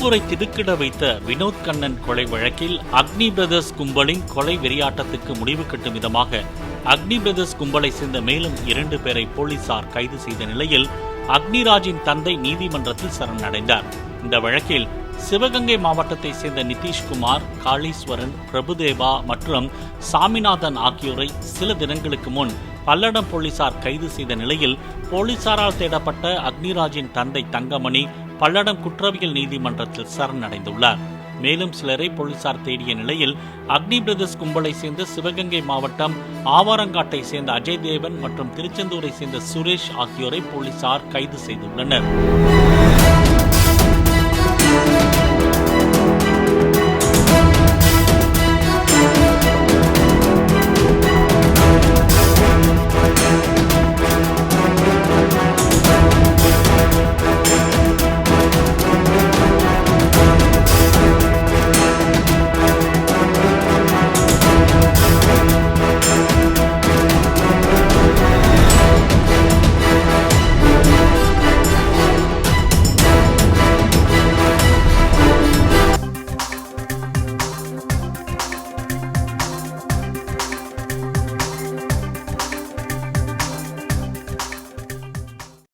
திருச்செந்தூரை திடுக்கிட வைத்த வினோத் கண்ணன் கொலை வழக்கில் அக்னி பிரதர்ஸ் கும்பலின் கொலை வெறியாட்டத்துக்கு முடிவு கட்டும் விதமாக அக்னி பிரதர்ஸ் கும்பலை சேர்ந்த மேலும் 2 பேரை போலீசார் கைது செய்த நிலையில் அக்னிராஜின் தந்தை நீதிமன்றத்தில் சரணடைந்தார். இந்த வழக்கில் சிவகங்கை மாவட்டத்தை சேர்ந்த நிதிஷ்குமார், காளீஸ்வரன், பிரபுதேவா மற்றும் சாமிநாதன் ஆகியோரை சில தினங்களுக்கு முன் பல்லடம் போலீசார் கைது செய்த நிலையில் போலீசாரால் தேடப்பட்ட அக்னிராஜின் தந்தை தங்கமணி பல்லடம் குற்றவியல் நீதிமன்றத்தில் சரணடைந்துள்ளார். மேலும் சிலரை போலீசார் தேடிய நிலையில் அக்னி பிரதர்ஸ் கும்பலை சேர்ந்த சிவகங்கை மாவட்டம் ஆவாரங்காட்டை சேர்ந்த அஜய் தேவன் மற்றும் திருச்செந்தூரை சேர்ந்த சுரேஷ் ஆகியோரை போலீசார் கைது செய்துள்ளனர்.